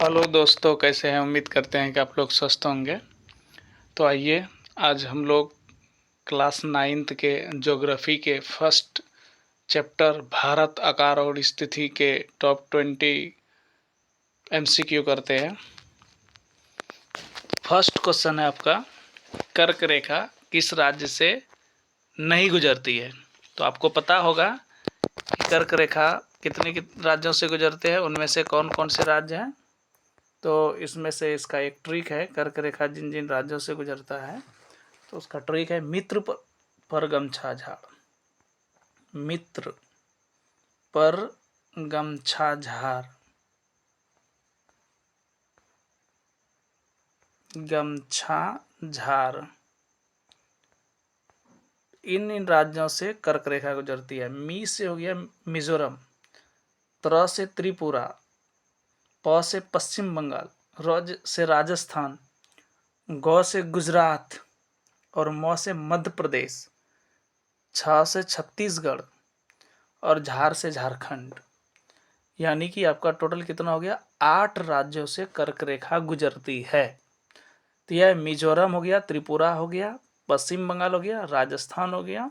Hello दोस्तों, कैसे हैं? उम्मीद करते हैं कि आप लोग स्वस्थ होंगे। तो आइए, आज हम लोग क्लास 9th के ज्योग्राफी के फर्स्ट चैप्टर भारत आकार और स्थिति के टॉप 20 एमसीक्यू करते हैं। फर्स्ट क्वेश्चन है आपका, कर्क रेखा किस राज्य से नहीं गुजरती है? तो आपको पता होगा कि कर्क रेखा कितने राज्यों से गुजरते हैं, उनमें से कौन कौन से राज्य हैं। तो इसमें से इसका एक ट्रिक है, कर्क रेखा जिन जिन राज्यों से गुजरता है तो उसका ट्रिक है मित्र पर गमछा झाड़। मित्र पर गमछा झाड़, गमछा झाड़, इन राज्यों से कर्क रेखा गुजरती है। मी से हो गया मिजोरम, त्र से त्रिपुरा, प से पश्चिम बंगाल, रज से राजस्थान, गौ से गुजरात और म से मध्य प्रदेश, छ से छत्तीसगढ़ और झार से झारखंड। यानी कि आपका टोटल कितना हो गया? 8 राज्यों से कर्क रेखा गुजरती है। तो यह मिजोरम हो गया, त्रिपुरा हो गया, पश्चिम बंगाल हो गया, राजस्थान हो गया,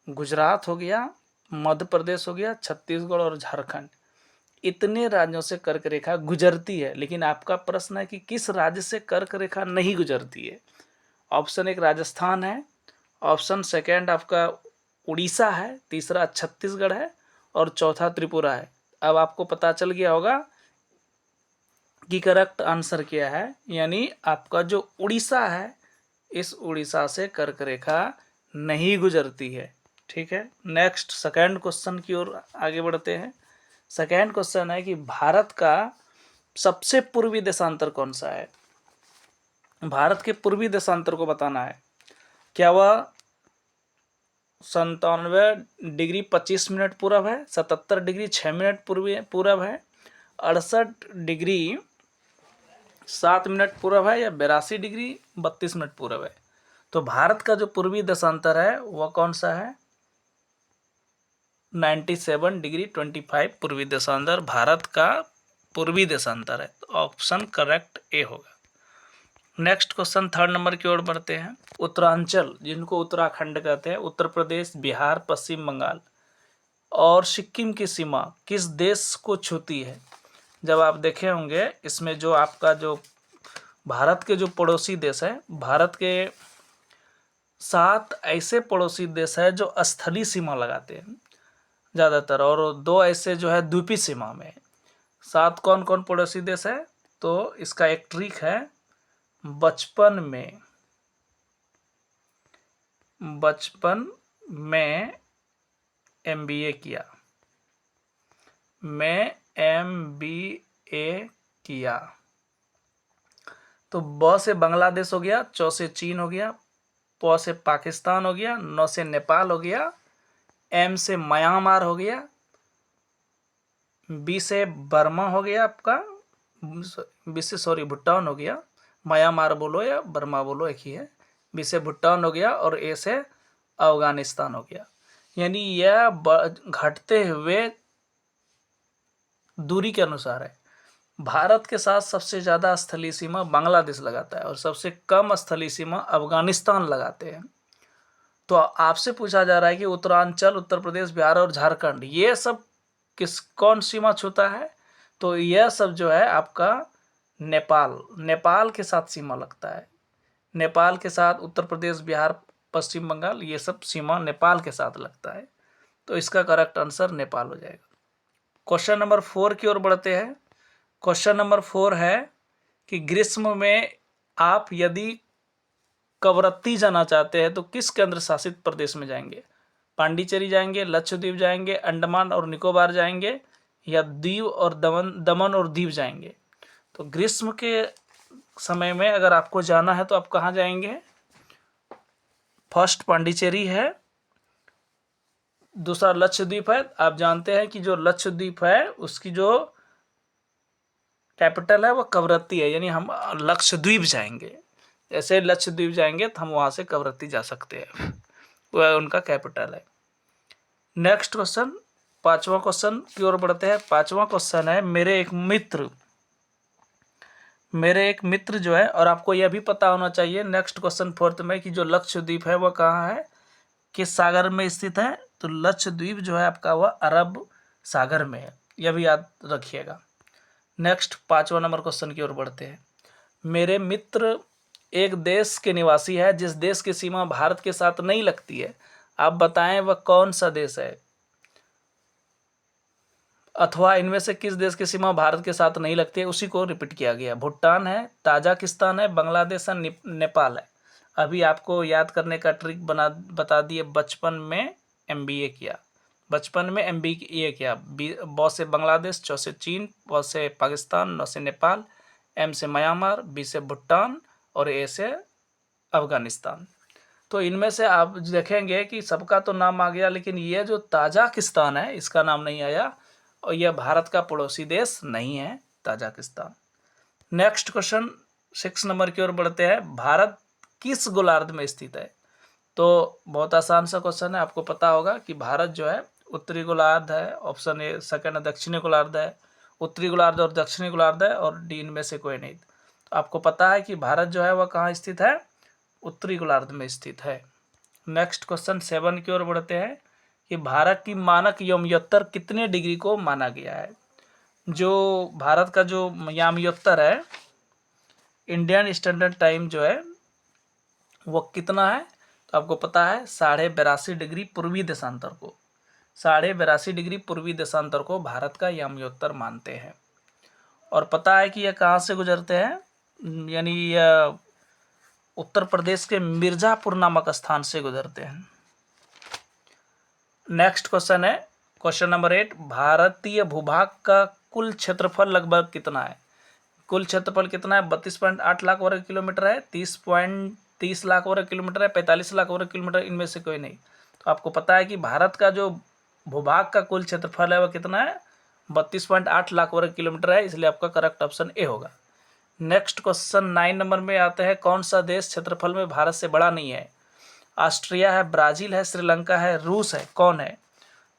गुजरात हो गया, मध्य प्रदेश हो गया, छत्तीसगढ़ और झारखंड। इतने राज्यों से कर्क रेखा गुजरती है। लेकिन आपका प्रश्न है कि किस राज्य से कर्क रेखा नहीं गुजरती है? ऑप्शन 1 राजस्थान है, ऑप्शन सेकेंड आपका उड़ीसा है, तीसरा छत्तीसगढ़ है और चौथा त्रिपुरा है। अब आपको पता चल गया होगा कि करेक्ट आंसर क्या है। यानी आपका जो उड़ीसा है, इस उड़ीसा से कर्क रेखा नहीं गुजरती है। ठीक है, नेक्स्ट सेकेंड क्वेश्चन की ओर आगे बढ़ते हैं। सेकेंड क्वेश्चन है कि भारत का सबसे पूर्वी देशांतर कौन सा है? भारत के पूर्वी देशांतर को बताना है। क्या वह 97 डिग्री 25 मिनट पूरब है, 77 डिग्री 6 मिनट पूरब है, 68 डिग्री 7 मिनट पूरब है या 82 डिग्री 32 मिनट पूरब है? तो भारत का जो पूर्वी देशांतर है वह कौन सा है? 97 डिग्री 25 पूर्वी देशांतर भारत का पूर्वी देशांतर है। तो ऑप्शन करेक्ट ए होगा। नेक्स्ट क्वेश्चन थर्ड नंबर की ओर बढ़ते हैं। उत्तरांचल, जिनको उत्तराखंड कहते हैं, उत्तर प्रदेश, बिहार, पश्चिम बंगाल और सिक्किम की सीमा किस देश को छूती है? जब आप देखे होंगे इसमें जो आपका जो भारत के जो पड़ोसी देश है, भारत के 7 ऐसे पड़ोसी देश है जो स्थलीय सीमा लगाते हैं ज़्यादातर, और 2 ऐसे जो है द्वीपीय सीमा में। 7 कौन कौन पड़ोसी देश है? तो इसका एक ट्रिक है, बचपन में MBA किया, मैं MBA किया। तो ब से बांग्लादेश हो गया, च से चीन हो गया, प से पाकिस्तान हो गया, न से नेपाल हो गया, M से म्यांमार हो गया, B से बर्मा हो गया आपका, B से सॉरी भूटान हो गया, म्यांमार बोलो या बर्मा बोलो एक ही है, B से भूटान हो गया और A से अफगानिस्तान हो गया। यानी यह घटते हुए दूरी के अनुसार है। भारत के साथ सबसे ज़्यादा स्थलीय सीमा बांग्लादेश लगाता है और सबसे कम स्थलीय सीमा अफगानिस्तान लगाते हैं। तो आपसे पूछा जा रहा है कि उत्तरांचल, उत्तर प्रदेश, बिहार और झारखंड, ये सब कौन सीमा छूता है? तो यह सब जो है आपका नेपाल के साथ सीमा लगता है। नेपाल के साथ उत्तर प्रदेश, बिहार, पश्चिम बंगाल, ये सब सीमा नेपाल के साथ लगता है। तो इसका करेक्ट आंसर नेपाल हो जाएगा। क्वेश्चन नंबर 4 की ओर बढ़ते हैं। क्वेश्चन नंबर 4 है कि ग्रीष्म में आप यदि कवरत्ती जाना चाहते हैं तो किस केंद्र शासित प्रदेश में जाएंगे? पांडिचेरी जाएंगे, लक्षद्वीप जाएंगे, अंडमान और निकोबार जाएंगे या दीव और दमन और दीव जाएंगे? तो ग्रीष्म के समय में अगर आपको जाना है तो आप कहाँ जाएंगे? फर्स्ट पांडिचेरी है, दूसरा लक्षद्वीप है। आप जानते हैं कि जो लक्षद्वीप है उसकी जो कैपिटल है वो कवरत्ती है, यानी हम लक्षद्वीप जाएंगे। जैसे लक्षद्वीप जाएंगे तो हम वहाँ से कवरत्ती जा सकते हैं, वह उनका कैपिटल है। नेक्स्ट क्वेश्चन, 5वां क्वेश्चन की ओर बढ़ते हैं। 5वां क्वेश्चन है, मेरे एक मित्र मेरे एक मित्र जो है, और आपको यह भी पता होना चाहिए नेक्स्ट क्वेश्चन फोर्थ में, कि जो लक्षद्वीप है वह कहाँ है, किस सागर में स्थित है। तो लक्षद्वीप जो है आपका वह अरब सागर में है, यह भी याद रखिएगा। नेक्स्ट 5वां नंबर क्वेश्चन की ओर बढ़ते हैं। मेरे मित्र एक देश के निवासी है जिस देश की सीमा भारत के साथ नहीं लगती है, आप बताएं वह कौन सा देश है, अथवा इनमें से किस देश की सीमा भारत के साथ नहीं लगती है। उसी को रिपीट किया गया। भूटान है, ताजिकिस्तान है, बांग्लादेश है, नेपाल है। अभी आपको याद करने का ट्रिक बता दिए। बचपन में MBA किया, बचपन में MBA किया। ब से बांग्लादेश, च से चीन, प से पाकिस्तान, न से नेपाल, M से म्यांमार, B से भूटान और A से अफगानिस्तान। तो इनमें से आप देखेंगे कि सबका तो नाम आ गया, लेकिन ये जो ताजिकिस्तान है इसका नाम नहीं आया, और यह भारत का पड़ोसी देश नहीं है ताजिकिस्तान। नेक्स्ट क्वेश्चन 6 नंबर की ओर बढ़ते हैं। भारत किस गोलार्ध में स्थित है। तो बहुत आसान सा क्वेश्चन है, आपको पता होगा कि भारत जो है उत्तरी गोलार्ध है, ऑप्शन ए। सेकंड दक्षिणी गोलार्ध है, उत्तरी गोलार्ध और दक्षिणी गोलार्ध है, और डी इनमें से कोई नहीं। तो आपको पता है कि भारत जो है वह कहाँ स्थित है, उत्तरी गोलार्ध में स्थित है। नेक्स्ट क्वेश्चन 7 की ओर बढ़ते हैं कि भारत की मानक यमयोत्तर कितने डिग्री को माना गया है। जो भारत का जो यामयोत्तर है, इंडियन स्टैंडर्ड टाइम जो है वो कितना है, तो आपको पता है 82.5 डिग्री पूर्वी देशांतर को, 82.5 डिग्री पूर्वी देशांतर को भारत का यामयोत्तर मानते हैं। और पता है कि यह कहाँ से गुजरते हैं, यानी यह उत्तर प्रदेश के मिर्जापुर नामक स्थान से गुजरते हैं। नेक्स्ट क्वेश्चन है क्वेश्चन नंबर 8। भारतीय भूभाग का कुल क्षेत्रफल लगभग कितना है। कुल क्षेत्रफल कितना है, 32.8 लाख वर्ग किलोमीटर है, 30 लाख वर्ग किलोमीटर है, 45 लाख वर्ग किलोमीटर, इनमें से कोई नहीं। तो आपको पता है कि भारत का जो भूभाग का कुल क्षेत्रफल है वह कितना है, 32.8 लाख वर्ग किलोमीटर है, इसलिए आपका करेक्ट ऑप्शन ए होगा। नेक्स्ट क्वेश्चन 9 नंबर में आते हैं। कौन सा देश क्षेत्रफल में भारत से बड़ा नहीं है। ऑस्ट्रिया है, ब्राज़ील है, श्रीलंका है, रूस है, कौन है।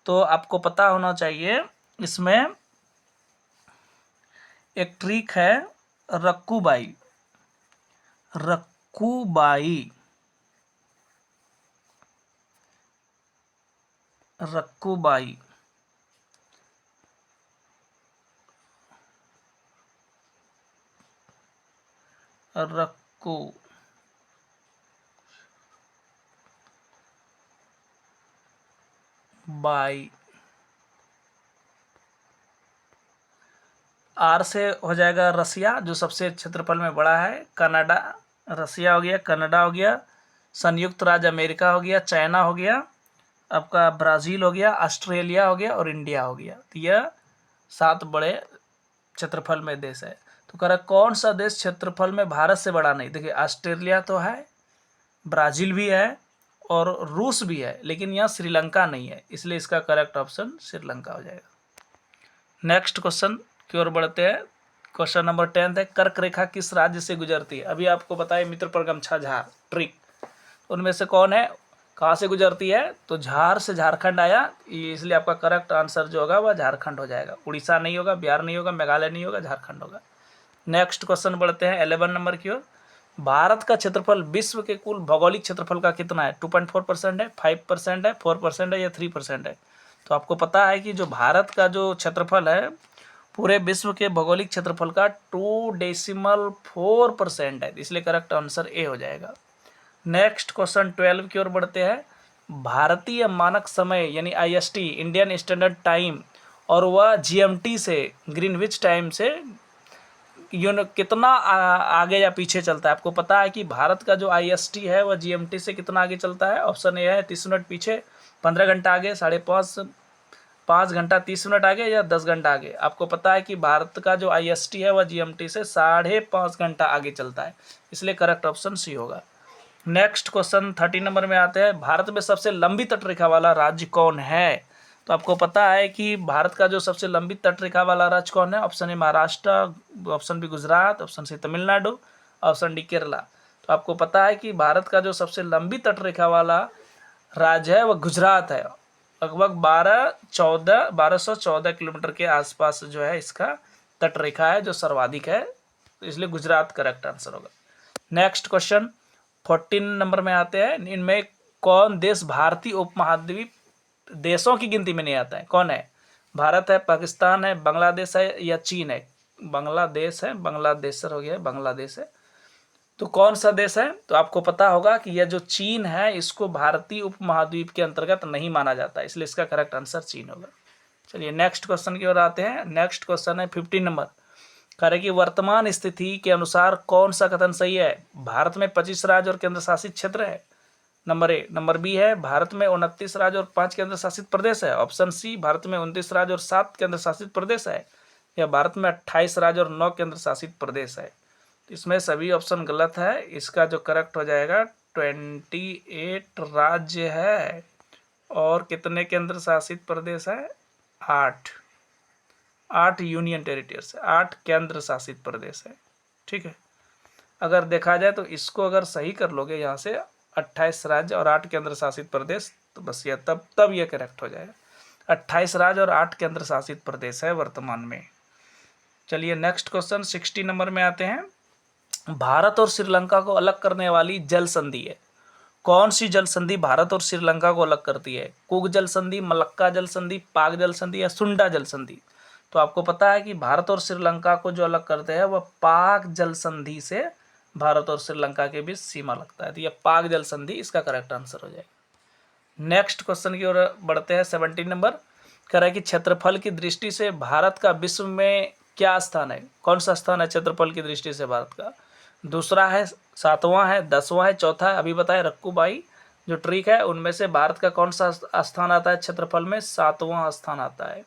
तो आपको पता होना चाहिए, इसमें एक ट्रिक है, रक्कूबाई। रक्कूबाई रक्कूबाई रक्कू बाई। आर से हो जाएगा रसिया, जो सबसे क्षेत्रफल में बड़ा है। कनाडा, रसिया हो गया, कनाडा हो गया, संयुक्त राज्य अमेरिका हो गया, चाइना हो गया, आपका ब्राज़ील हो गया, ऑस्ट्रेलिया हो गया और इंडिया हो गया। तो यह 7 बड़े क्षेत्रफल में देश है। तो कह रहा कौन सा देश क्षेत्रफल में भारत से बड़ा नहीं। देखिए ऑस्ट्रेलिया तो है, ब्राज़ील भी है और रूस भी है, लेकिन यहाँ श्रीलंका नहीं है, इसलिए इसका करेक्ट ऑप्शन श्रीलंका हो जाएगा। नेक्स्ट क्वेश्चन की ओर बढ़ते हैं। क्वेश्चन नंबर 10 है। कर्क रेखा किस राज्य से गुजरती है। अभी आपको बताए मित्र पर गमछा झार ट्रिक, उनमें से कौन है, कहाँ से गुजरती है। तो झार से झारखंड आया, इसलिए आपका करेक्ट आंसर जो होगा वह झारखंड हो जाएगा। उड़ीसा नहीं होगा, बिहार नहीं होगा, मेघालय नहीं होगा, झारखंड होगा। नेक्स्ट क्वेश्चन बढ़ते हैं 11 नंबर की ओर। भारत का क्षेत्रफल विश्व के कुल भौगोलिक क्षेत्रफल का कितना है। 2.4% है, 5% है, 4% है या 3% है। तो आपको पता है कि जो भारत का जो क्षेत्रफल है पूरे विश्व के भौगोलिक क्षेत्रफल का 2.4% है, इसलिए करेक्ट आंसर ए हो जाएगा। नेक्स्ट क्वेश्चन 12 की ओर बढ़ते हैं। भारतीय मानक समय यानी IST इंडियन स्टैंडर्ड टाइम, और वह GMT से ग्रीनविच टाइम से कितना आगे या पीछे चलता है। आपको पता है कि भारत का जो IST है वह GMT से कितना आगे चलता है। ऑप्शन ए है 30 मिनट पीछे, 15 घंटा आगे, 5.5 घंटा 30 मिनट आगे या 10 घंटा आगे। आपको पता है कि भारत का जो IST है वह GMT से 5.5 घंटा आगे चलता है, इसलिए करेक्ट ऑप्शन सी होगा। नेक्स्ट क्वेश्चन 13 नंबर में आते हैं। भारत में सबसे लंबी तटरेखा वाला राज्य कौन है। तो आपको पता है कि भारत का जो सबसे लंबी तटरेखा वाला राज्य कौन है। Option A Maharashtra, option B Gujarat, option C Tamil Nadu, option D Kerala. तो आपको पता है कि भारत का जो सबसे लंबी तटरेखा वाला राज्य है वह गुजरात है। लगभग 1214 किलोमीटर के आसपास जो है इसका तटरेखा है, जो सर्वाधिक है तो इसलिए गुजरात करेक्ट आंसर होगा। नेक्स्ट क्वेश्चन 14 नंबर में आते हैं, इनमें कौन देश भारतीय उपमहाद्वीप देशों की गिनती में नहीं आता है? कौन है? भारत है, पाकिस्तान है, बांग्लादेश है या चीन है? बांग्लादेश है, बांग्लादेश हो गया, बांग्लादेश है। तो कौन सा देश है? तो आपको पता होगा कि यह जो चीन है इसको भारतीय उपमहाद्वीप के अंतर्गत नहीं माना जाता, इसलिए इसका करेक्ट आंसर चीन होगा। चलिए नेक्स्ट क्वेश्चन की ओर आते हैं। नेक्स्ट क्वेश्चन है 15 नंबर, कह रहे कि वर्तमान स्थिति के अनुसार कौन सा कथन सही है? भारत में 25 राज्य और केंद्र शासित क्षेत्र है, नंबर ए। नंबर बी है भारत में 29 राज्य और 5 केंद्र शासित प्रदेश है। ऑप्शन सी भारत में 29 राज्य और 7 केंद्र शासित प्रदेश है, या भारत में 28 राज्य और 9 केंद्र शासित प्रदेश है। इसमें सभी ऑप्शन गलत है, इसका जो करेक्ट हो जाएगा 28 राज्य है और कितने केंद्र शासित प्रदेश है? 8 यूनियन टेरिटरीज है, 8 केंद्र शासित प्रदेश है। ठीक है, अगर देखा जाए तो इसको अगर सही कर लोगे यहाँ से 28 राज्य और 8 केंद्र शासित प्रदेश, तो बस ये तब ये करेक्ट हो जाएगा। 28 राज्य और 8 केंद्र शासित प्रदेश है वर्तमान में। चलिए नेक्स्ट क्वेश्चन 60 नंबर में आते हैं। भारत और श्रीलंका को अलग करने वाली जल संधि है, कौन सी जल संधि भारत और श्रीलंका को अलग करती है? कुक जल संधि, मलक्का जल संधि, पाक जल संधि या सुंडा जल संधि? तो आपको पता है कि भारत और श्रीलंका को जो अलग करते हैं वह पाक जल संधि से भारत और श्रीलंका के बीच सीमा लगता है, तो यह पाक जल संधि इसका करेक्ट आंसर हो जाएगा। नेक्स्ट क्वेश्चन की ओर बढ़ते हैं। 17 नंबर कह रहा है कि क्षेत्रफल की दृष्टि से भारत का विश्व में क्या स्थान है? कौन सा स्थान है क्षेत्रफल की दृष्टि से भारत का? दूसरा है, 7वां है, 10वां है, चौथा है? अभी बताए रक्कू भाई जो ट्रिक है उनमें से भारत का कौन सा स्थान आता है क्षेत्रफल में? 7वां स्थान आता है।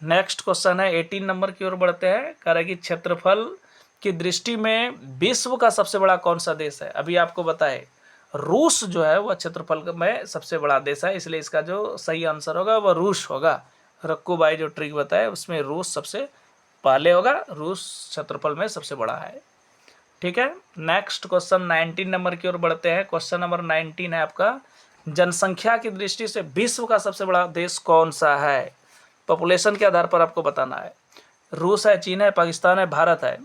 नेक्स्ट क्वेश्चन है 18 नंबर की ओर बढ़ते हैं। कह रहा है कि क्षेत्रफल की दृष्टि में विश्व का सबसे बड़ा कौन सा देश है? अभी आपको बताए रूस जो है वह क्षेत्रफल में सबसे बड़ा देश है, इसलिए इसका जो सही आंसर होगा वह रूस होगा। रक्कू भाई जो ट्रिक बताए उसमें रूस सबसे पहले होगा, रूस क्षेत्रफल में सबसे बड़ा है। ठीक है, नेक्स्ट क्वेश्चन 19 नंबर की ओर बढ़ते हैं। क्वेश्चन नंबर 19 है आपका, जनसंख्या की दृष्टि से विश्व का सबसे बड़ा देश कौन सा है? पॉपुलेशन के आधार पर आपको बताना है। रूस है, चीन है, पाकिस्तान है, भारत है?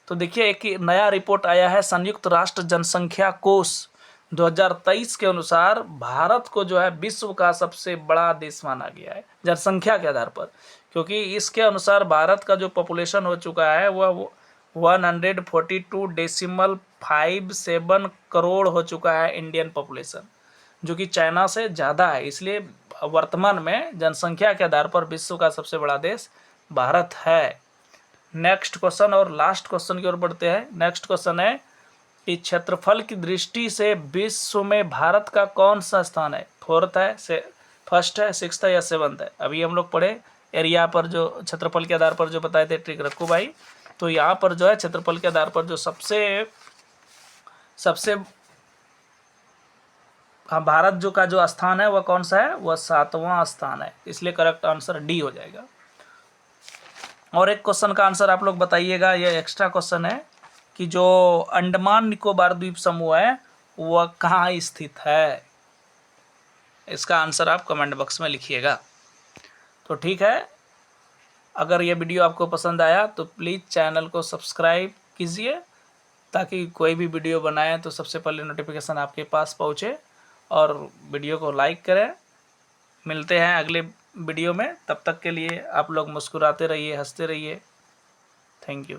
तो देखिए एक नया रिपोर्ट आया है संयुक्त राष्ट्र जनसंख्या कोष 2023 के अनुसार भारत को जो है विश्व का सबसे बड़ा देश माना गया है जनसंख्या के आधार पर, क्योंकि इसके अनुसार भारत का जो पॉपुलेशन हो चुका है वह 142.57 करोड़ हो चुका है इंडियन पॉपुलेशन, जो कि चाइना से ज़्यादा है। इसलिए वर्तमान में जनसंख्या के आधार पर विश्व का सबसे बड़ा देश भारत है। नेक्स्ट क्वेश्चन और लास्ट क्वेश्चन की ओर बढ़ते हैं। नेक्स्ट क्वेश्चन है कि क्षेत्रफल की दृष्टि से विश्व में भारत का कौन सा स्थान है? 4th है, फर्स्ट है, 6th है या 7th है? अभी हम लोग पढ़े एरिया पर जो क्षेत्रफल के आधार पर जो बताए थे ट्रिक रखो भाई, तो यहाँ पर जो है क्षेत्रफल के आधार पर जो सबसे भारत जो का जो स्थान है वह कौन सा है? वह 7वां स्थान है, इसलिए करेक्ट आंसर डी हो जाएगा। और एक क्वेश्चन का आंसर आप लोग बताइएगा, यह एक्स्ट्रा क्वेश्चन है कि जो अंडमान निकोबार द्वीप समूह है वह कहाँ स्थित है? इसका आंसर आप कमेंट बॉक्स में लिखिएगा। तो ठीक है, अगर यह वीडियो आपको पसंद आया तो प्लीज़ चैनल को सब्सक्राइब कीजिए, ताकि कोई भी वीडियो बनाएं तो सबसे पहले नोटिफिकेशन आपके पास पहुँचे, और वीडियो को लाइक करें। मिलते हैं अगले वीडियो में, तब तक के लिए आप लोग मुस्कुराते रहिए, हंसते रहिए। Thank you.